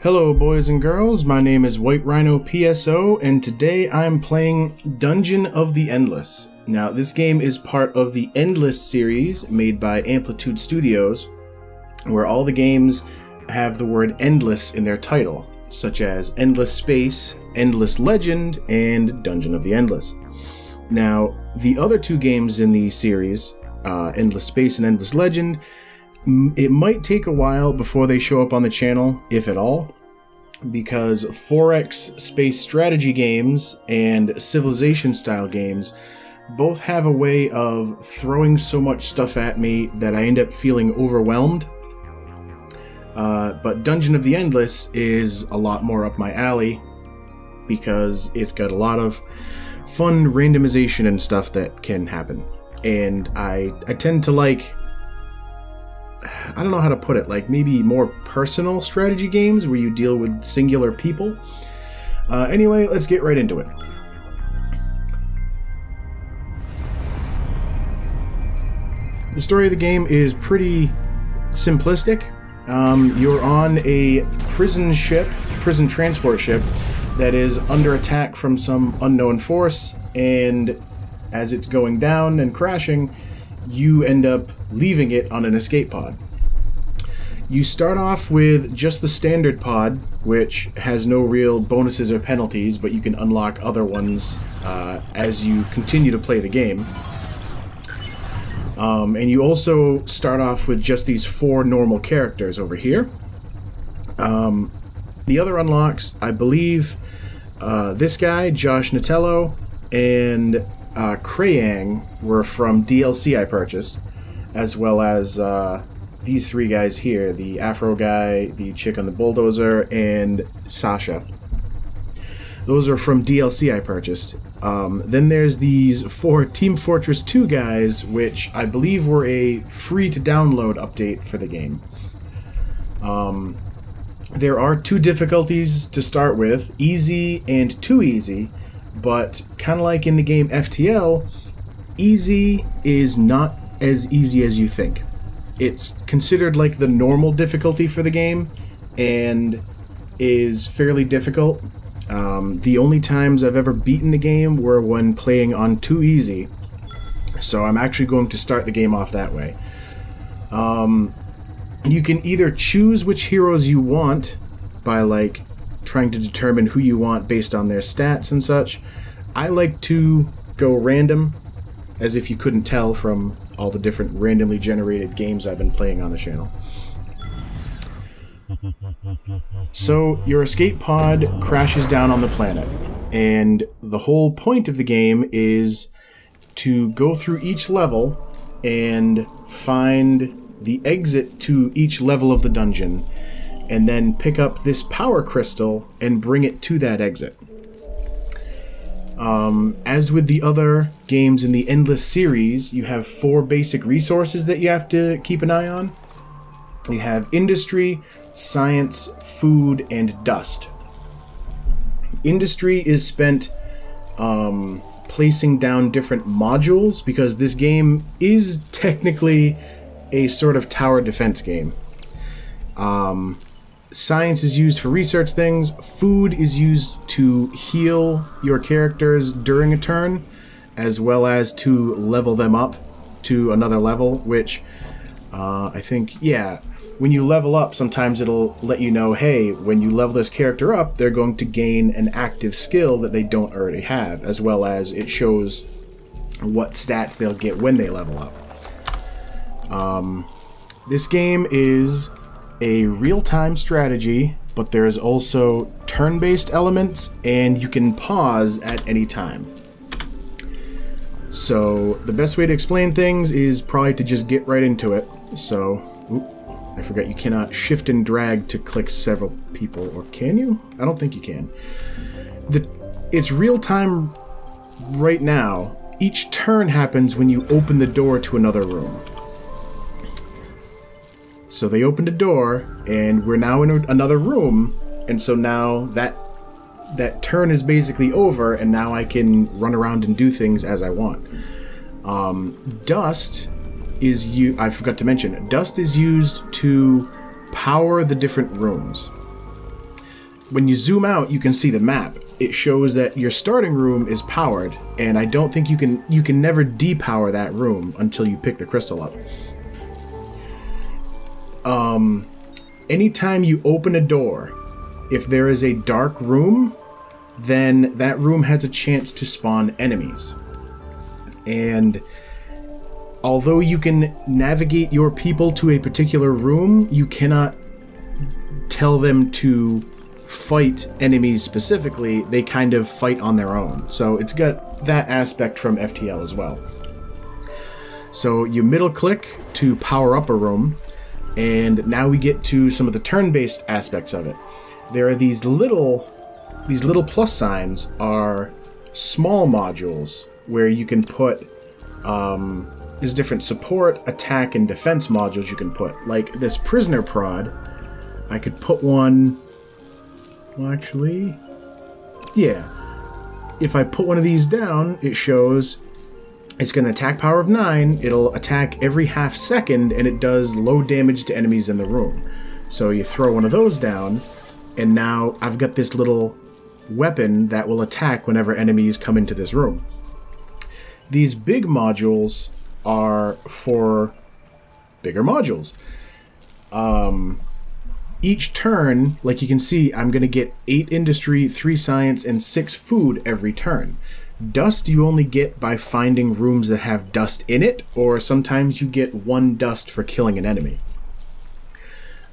Hello boys and girls, my name is White Rhino PSO, and today I'm playing Dungeon of the Endless. Now, this game is part of the Endless series made by AMPLITUDE Studios, where all the games have the word endless in their title, such as Endless Space, Endless Legend, and Dungeon of the Endless. Now, the other two games in the series, Endless Space and Endless Legend, it might take a while before they show up on the channel, if at all, because 4X space strategy games and Civilization-style games both have a way of throwing so much stuff at me that I end up feeling overwhelmed. But Dungeon of the Endless is a lot more up my alley, because it's got a lot of fun randomization and stuff that can happen. And I tend to like... I don't know how to put it, like maybe more personal strategy games where you deal with singular people. Anyway, let's get right into it. The story of the game is pretty simplistic. You're on a prison transport ship that is under attack from some unknown force, and as it's going down and crashing, you end up leaving it on an escape pod. You start off with just the standard pod, which has no real bonuses or penalties, but you can unlock other ones as you continue to play the game. And you also start off with just these 4 normal characters over here. The other unlocks, I believe, this guy, Josh Natello, and Krayang were from DLC I purchased, as well as these 3 guys here, the Afro guy, the chick on the bulldozer, and Sasha. Those are from DLC I purchased. Then there's these 4 Team Fortress 2 guys, which I believe were a free-to-download update for the game. There are 2 difficulties to start with, easy and too easy, but kind of like in the game FTL, easy is not as easy as you think. It's considered like the normal difficulty for the game and is fairly difficult. The only times I've ever beaten the game were when playing on too easy, so I'm actually going to start the game off that way. You can either choose which heroes you want by like trying to determine who you want based on their stats and such. I like to go random, as if you couldn't tell from all the different randomly generated games I've been playing on the channel. So your escape pod crashes down on the planet, and the whole point of the game is to go through each level and find the exit to each level of the dungeon, and then pick up this power crystal and bring it to that exit. As with the other games in the Endless series, you have 4 basic resources that you have to keep an eye on. You have industry, science, food, and dust. Industry is spent placing down different modules, because this game is technically a sort of tower defense game. Science is used for research things. Food is used to heal your characters during a turn, as well as to level them up to another level, which I think, yeah, when you level up, sometimes it'll let you know, hey, when you level this character up, they're going to gain an active skill that they don't already have, as well as it shows what stats they'll get when they level up. This game is a real-time strategy, but there is also turn-based elements, and you can pause at any time. So the best way to explain things is probably to just get right into it. So, I forgot you cannot shift and drag to click several people, or can you? I don't think you can. It's real-time right now. Each turn happens when you open the door to another room. So they opened a door, and we're now in another room, and so now that turn is basically over, and now I can run around and do things as I want. Dust is I forgot to mention, dust is used to power the different rooms. when you zoom out, you can see the map. It shows that your starting room is powered, and I don't think you can never depower that room until you pick the crystal up. Anytime you open a door, if there is a dark room, then that room has a chance to spawn enemies. And although you can navigate your people to a particular room, you cannot tell them to fight enemies specifically. They kind of fight on their own. So it's got that aspect from FTL as well. So you middle click to power up a room, and now we get to some of the turn-based aspects of it. There are these little plus signs are small modules where you can put there's different support, attack, and defense modules you can put. Like this prisoner prod, I could put one. Well, actually, yeah. If I put one of these down, it shows it's going to attack power of 9. It'll attack every half second, and it does low damage to enemies in the room. So you throw one of those down, and now I've got this little weapon that will attack whenever enemies come into this room. These big modules are for bigger modules. Each turn, like you can see, I'm going to get 8 industry, 3 science, and 6 food every turn. Dust you only get by finding rooms that have dust in it, or sometimes you get 1 dust for killing an enemy.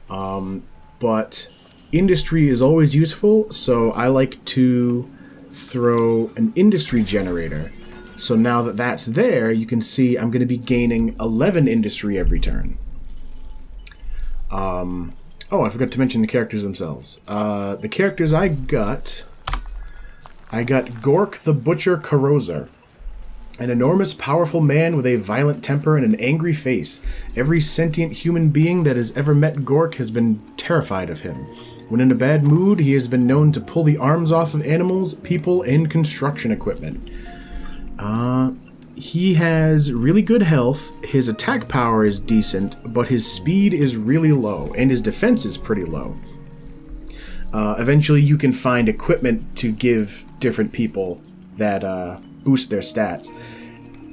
But industry is always useful, so I like to throw an industry generator. So now that that's there, you can see I'm going to be gaining 11 industry every turn. Oh, I forgot to mention the characters themselves. The characters I got Gork the Butcher Corroser. An enormous, powerful man with a violent temper and an angry face. Every sentient human being that has ever met Gork has been terrified of him. When in a bad mood, he has been known to pull the arms off of animals, people, and construction equipment. He has really good health, his attack power is decent, but his speed is really low, and his defense is pretty low. Eventually you can find equipment to give different people that boost their stats.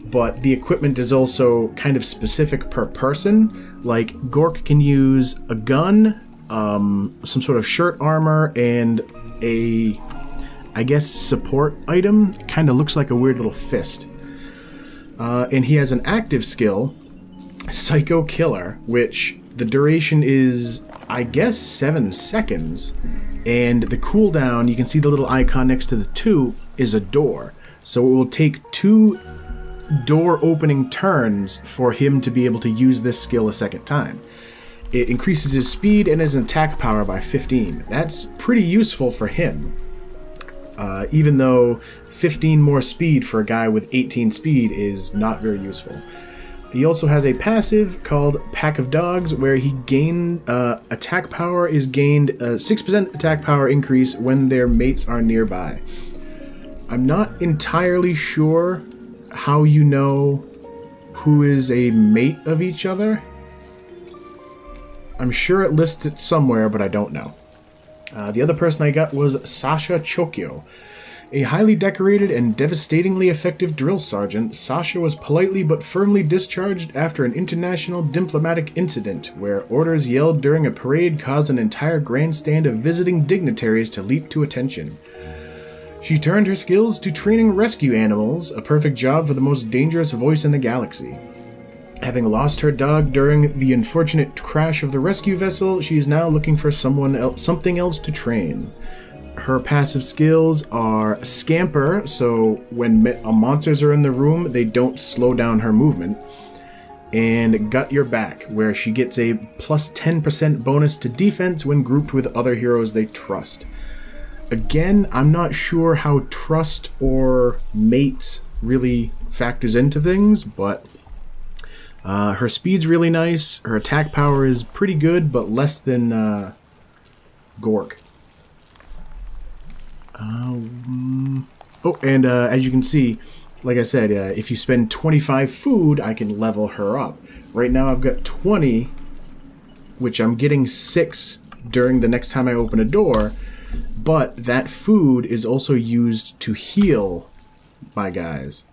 But the equipment is also kind of specific per person. Like, Gork can use a gun, some sort of shirt armor, and a, I guess, support item. Kind of looks like a weird little fist. And he has an active skill, Psycho Killer, which the duration is, I guess, 7 seconds. And the cooldown, you can see the little icon next to the 2, is a door. So it will take 2 door opening turns for him to be able to use this skill a second time. It increases his speed and his attack power by 15. That's pretty useful for him. Even though 15 more speed for a guy with 18 speed is not very useful. He also has a passive called Pack of Dogs, where he attack power is gained 6% attack power increase when their mates are nearby. I'm not entirely sure how you know who is a mate of each other. I'm sure it lists it somewhere, but I don't know. The other person I got was Sasha Chokyo. A highly decorated and devastatingly effective drill sergeant, Sasha was politely but firmly discharged after an international diplomatic incident where orders yelled during a parade caused an entire grandstand of visiting dignitaries to leap to attention. She turned her skills to training rescue animals, a perfect job for the most dangerous voice in the galaxy. Having lost her dog during the unfortunate crash of the rescue vessel, she is now looking for something else to train. Her passive skills are Scamper, so when monsters are in the room, they don't slow down her movement. And Gut Your Back, where she gets a plus 10% bonus to defense when grouped with other heroes they trust. Again, I'm not sure how trust or mate really factors into things, but her speed's really nice. Her attack power is pretty good, but less than Gork. And as you can see, like I said, if you spend 25 food, I can level her up. Right now I've got 20, which I'm getting 6 during the next time I open a door, but that food is also used to heal my guys.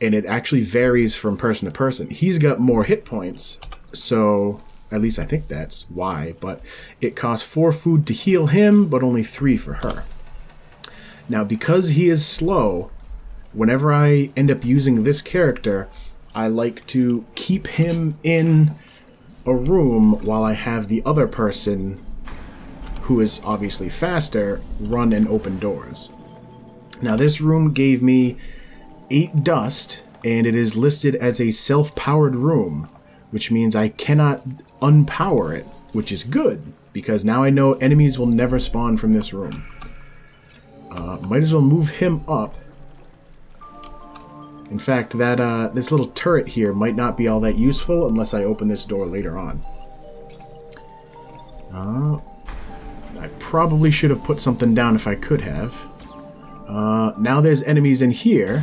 And it actually varies from person to person. He's got more hit points, so at least I think that's why, but it costs 4 food to heal him, but only 3 for her. Now, because he is slow, whenever I end up using this character, I like to keep him in a room while I have the other person, who is obviously faster, run and open doors. Now, this room gave me 8 dust, and it is listed as a self-powered room, which means I cannot unpower it, which is good, because now I know enemies will never spawn from this room. Might as well move him up. In fact, that this little turret here might not be all that useful unless I open this door later on. I probably should have put something down if I could have. Now there's enemies in here,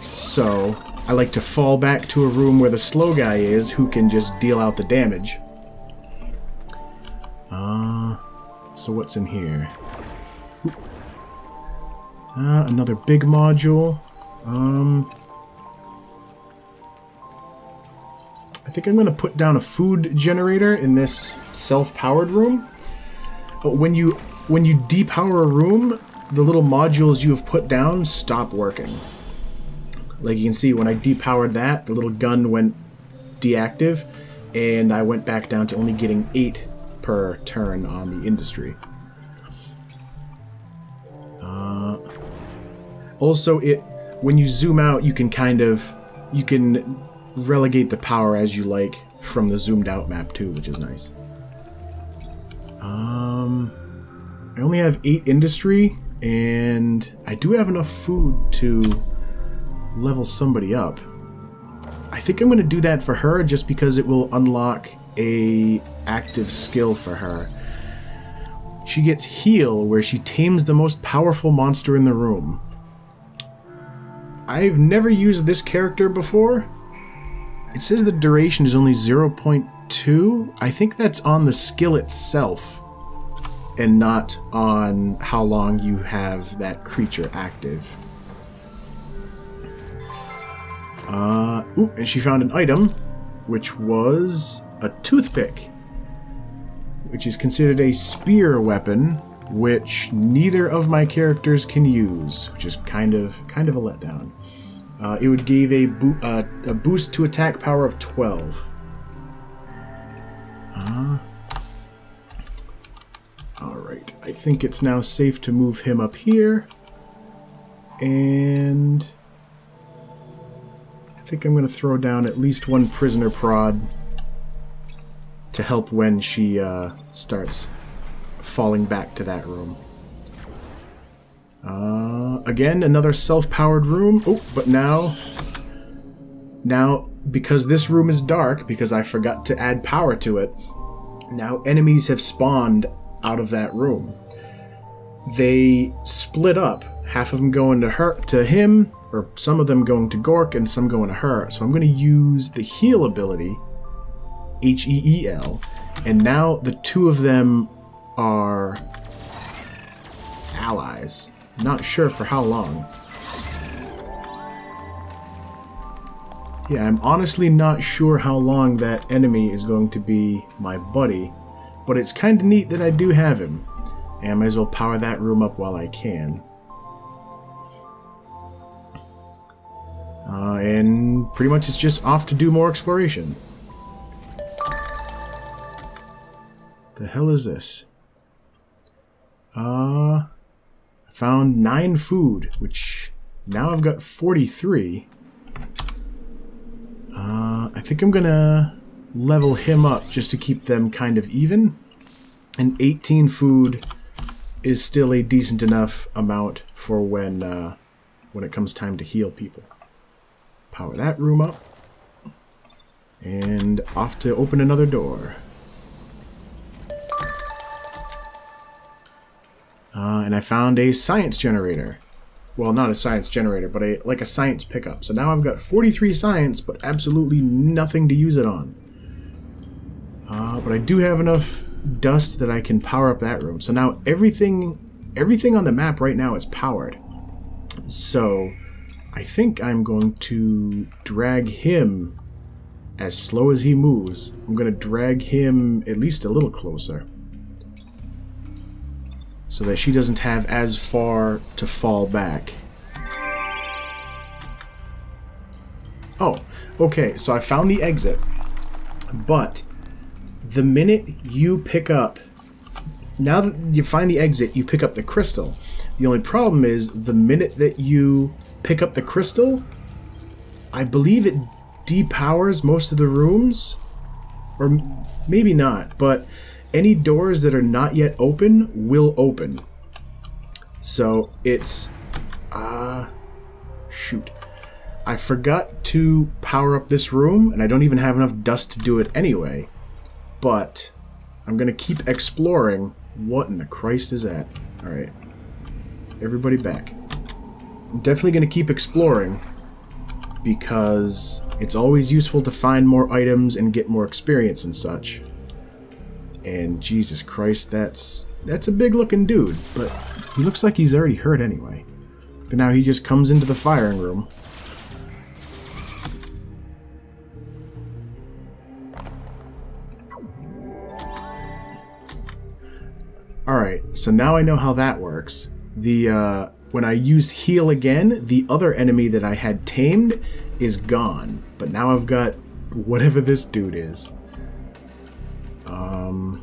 so I like to fall back to a room where the slow guy is, who can just deal out the damage. So what's in here? Another big module. I think I'm going to put down a food generator in this self-powered room. But when you depower a room, the little modules you have put down stop working. Like you can see, when I depowered that, the little gun went deactive, and I went back down to only getting 8 per turn on the industry. Also, when you zoom out, you can relegate the power as you like from the zoomed out map too, which is nice. I only have 8 industry, and I do have enough food to level somebody up. I think I'm going to do that for her just because it will unlock a active skill for her. She gets heal, where she tames the most powerful monster in the room. I've never used this character before. It says the duration is only 0.2. I think that's on the skill itself, and not on how long you have that creature active. And she found an item, which was a toothpick, which is considered a spear weapon, which neither of my characters can use, which is kind of a letdown. It would give a boost to attack power of 12. Alright, I think it's now safe to move him up here. And I think I'm going to throw down at least 1 prisoner prod to help when she starts falling back to that room. Again, another self-powered room. Oh, but now, because this room is dark, because I forgot to add power to it, now enemies have spawned out of that room. They split up. Half of them going to him, or some of them going to Gork, and some going to her. So I'm going to use the heal ability, H-E-E-L, and now the 2 of them are allies. Not sure for how long. Yeah, I'm honestly not sure how long that enemy is going to be my buddy, but it's kind of neat that I do have him, and I might as well power that room up while I can. And pretty much it's just off to do more exploration. The hell is this? I found 9 food, which now I've got 43. I think I'm gonna level him up just to keep them kind of even. And 18 food is still a decent enough amount for when it comes time to heal people. Power that room up. And off to open another door. And I found a science generator. Well, not a science generator, but like a science pickup. So now I've got 43 science, but absolutely nothing to use it on. But I do have enough dust that I can power up that room. So now everything on the map right now is powered. So I think I'm going to drag him as slow as he moves. I'm going to drag him at least a little closer so that she doesn't have as far to fall back. Oh, okay, so I found the exit, but the minute you pick up, now that you find the exit, you pick up the crystal. The only problem is the minute that you pick up the crystal, I believe it depowers most of the rooms, or maybe not, but any doors that are not yet open will open. So it's, shoot. I forgot to power up this room, and I don't even have enough dust to do it anyway. But I'm going to keep exploring. What in the Christ is that? Alright. Everybody back. I'm definitely going to keep exploring because it's always useful to find more items and get more experience and such. And Jesus Christ, that's a big looking dude, but he looks like he's already hurt anyway. But now he just comes into the firing room. Alright, so now I know how that works. When I used heal again, the other enemy that I had tamed is gone. But now I've got whatever this dude is. The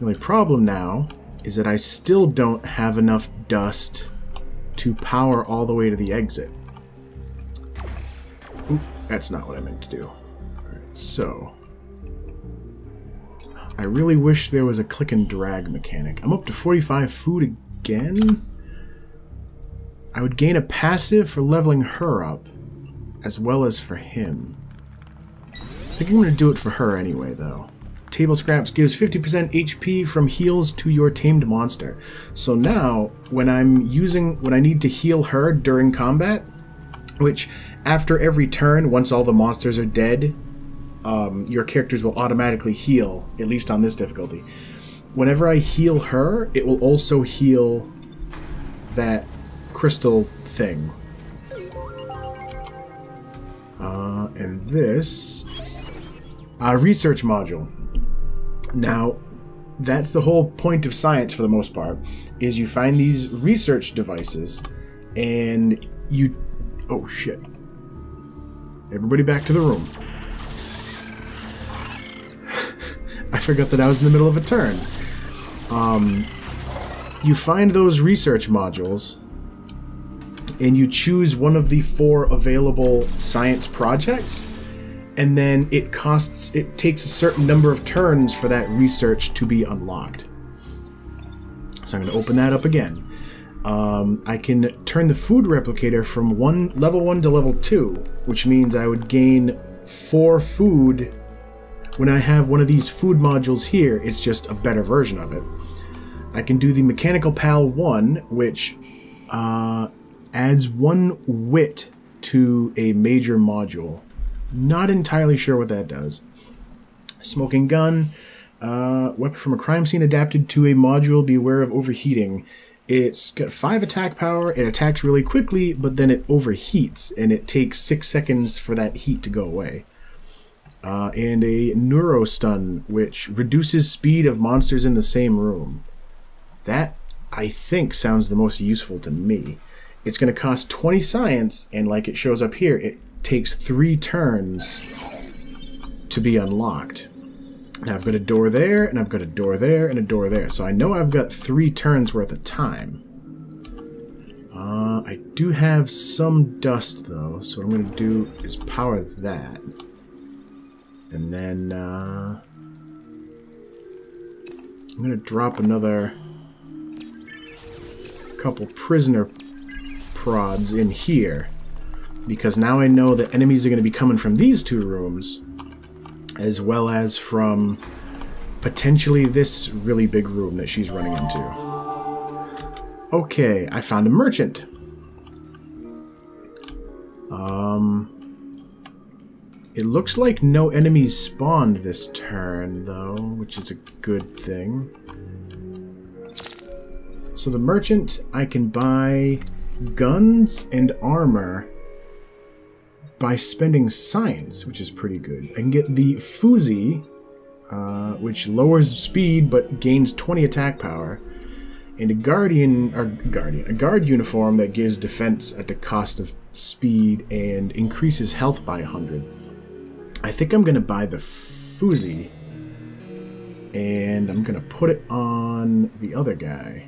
only problem now is that I still don't have enough dust to power all the way to the exit. Oop, that's not what I meant to do. Alright, so I really wish there was a click and drag mechanic. I'm up to 45 food again. I would gain a passive for leveling her up, as well as for him. I think I'm going to do it for her anyway, though. Table scraps gives 50% HP from heals to your tamed monster. So now, when I need to heal her during combat, which after every turn, once all the monsters are dead, your characters will automatically heal, at least on this difficulty. Whenever I heal her, it will also heal that crystal thing. And this research module. Now, that's the whole point of science for the most part, is you find these research devices and you... Oh shit. Everybody back to the room. I forgot that I was in the middle of a turn. You find those research modules, and you choose one of the 4 available science projects, and then it takes a certain number of turns for that research to be unlocked. So I'm going to open that up again. I can turn the food replicator from level 1 to level 2, which means I would gain 4 food. When I have one of these food modules here, it's just a better version of it. I can do the Mechanical Pal 1, which adds 1 wit to a major module. Not entirely sure what that does. Smoking gun. Weapon from a crime scene adapted to a module. Beware of overheating. It's got 5 attack power. It attacks really quickly, but then it overheats, and it takes 6 seconds for that heat to go away. And a neurostun, which reduces speed of monsters in the same room. That, I think, sounds the most useful to me. It's going to cost 20 science, and like it shows up here, it takes 3 turns to be unlocked. Now I've got a door there, and I've got a door there, and a door there. So I know I've got 3 turns worth of time. I do have some dust, though, so what I'm going to do is power that. And then I'm going to drop another couple prisoner prods in here, because now I know that enemies are going to be coming from these 2 rooms, as well as from potentially this really big room that she's running into. Okay, I found a merchant. It looks like no enemies spawned this turn, though, which is a good thing. So the merchant, I can buy guns and armor by spending science, which is pretty good. I can get the Fuzi, which lowers speed but gains 20 attack power, and a guard uniform that gives defense at the cost of speed and increases health by 100. I think I'm gonna buy the Fuzi, and I'm gonna put it on the other guy.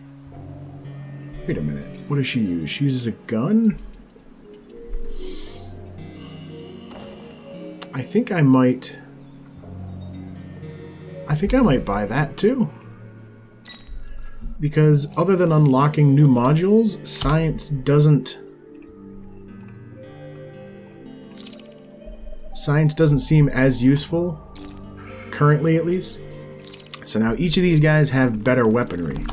Wait a minute, what does she use? She uses a gun? I think I might buy that too. Because other than unlocking new modules, science doesn't seem as useful, currently at least. So now each of these guys have better weaponry,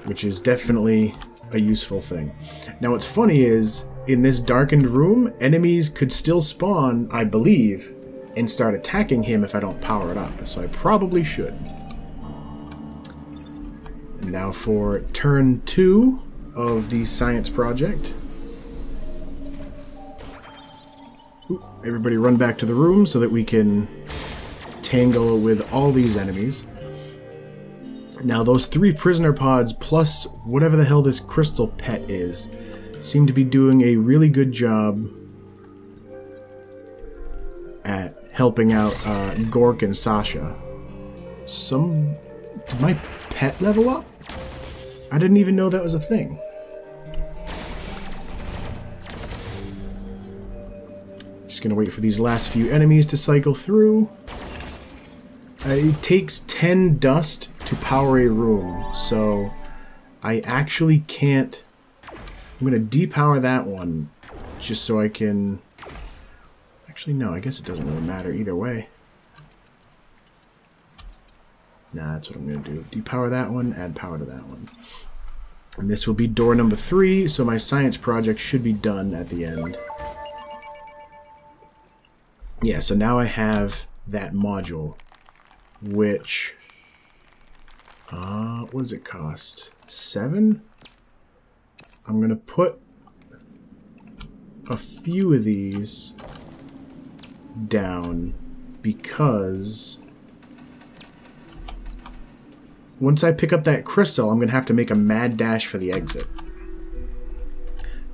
which is definitely a useful thing. Now what's funny is, in this darkened room, enemies could still spawn, I believe, and start attacking him if I don't power it up, so I probably should. And now for turn 2 of the science project. Ooh, everybody run back to the room so that we can tangle with all these enemies. Now those 3 prisoner pods plus whatever the hell this crystal pet is seem to be doing a really good job at helping out Gork and Sasha. Did my pet level up? I didn't even know that was a thing. Just gonna wait for these last few enemies to cycle through. It takes 10 dust to power a room, so I actually can't... I'm gonna depower that one just so I can... Actually, no, I guess it doesn't really matter either way. Nah, that's what I'm gonna do. Depower that one, add power to that one. And this will be door number 3, so my science project should be done at the end. Yeah, so now I have that module, which... what does it cost? 7? I'm going to put a few of these down because once I pick up that crystal, I'm going to have to make a mad dash for the exit.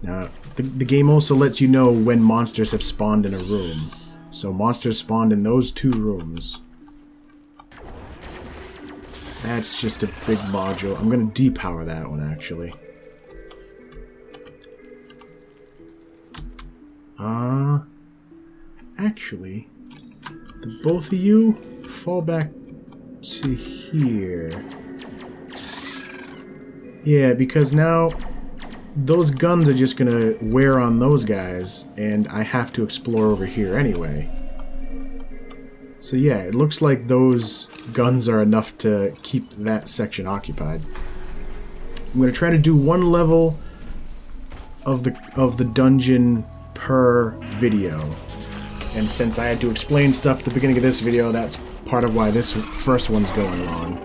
Now, the game also lets you know when monsters have spawned in a room. So monsters spawned in those 2 rooms. That's just a big module. I'm going to depower that one, actually. Actually, the both of you fall back to here. Yeah, because now those guns are just gonna wear on those guys, and I have to explore over here anyway. So yeah, it looks like those guns are enough to keep that section occupied. I'm gonna try to do 1 level of the dungeon per video. And since I had to explain stuff at the beginning of this video, that's part of why this first one's going long.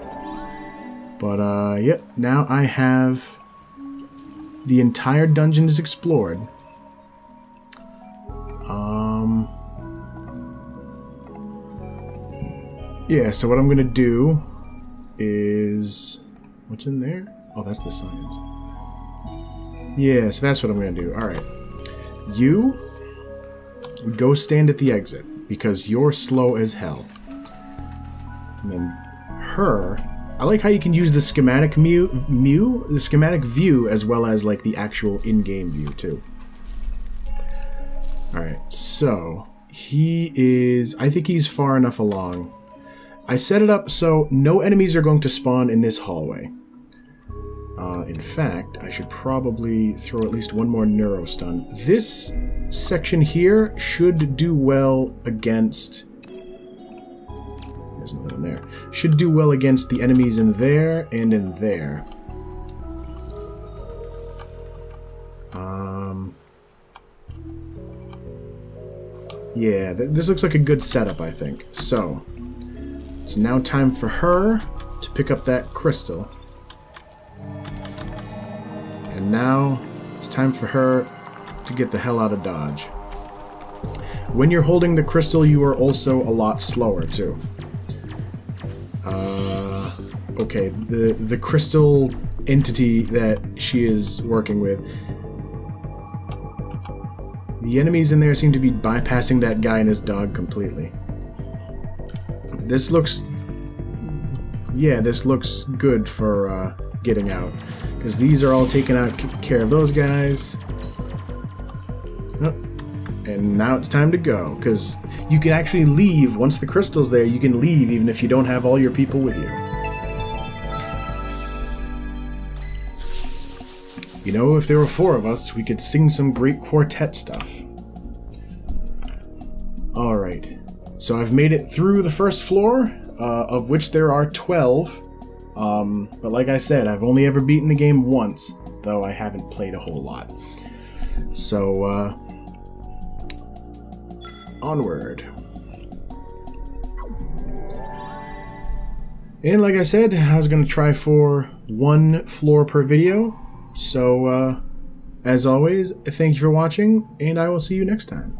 But, yep, now I have the entire dungeon is explored. Yeah, so what I'm gonna do is... What's in there? Oh, that's the science. Yeah, so that's what I'm gonna do. Alright. You... go stand at the exit, because you're slow as hell. And then her... I like how you can use the schematic the schematic view, as well as, like, the actual in-game view, too. Alright, so... he is... I think he's far enough along. I set it up so no enemies are going to spawn in this hallway. In fact, I should probably throw at least 1 more neuro stun. This section here should do well against... There's another one there. Should do well against the enemies in there and in there. Yeah, this looks like a good setup, I think. So, it's now time for her to pick up that crystal. And now, it's time for her to get the hell out of Dodge. When you're holding the crystal, you are also a lot slower, too. Okay, the crystal entity that she is working with. The enemies in there seem to be bypassing that guy and his dog completely. This looks... Yeah, this looks good for getting out. Because these are all taking care of those guys. Oh, and now it's time to go. Because you can actually leave. Once the crystal's there, you can leave even if you don't have all your people with you. You know, if there were 4 of us, we could sing some great quartet stuff. Alright, so I've made it through the first floor, of which there are 12. But like I said, I've only ever beaten the game once, though I haven't played a whole lot. So, onward. And like I said, I was going to try for 1 floor per video. So, as always, thank you for watching, and I will see you next time.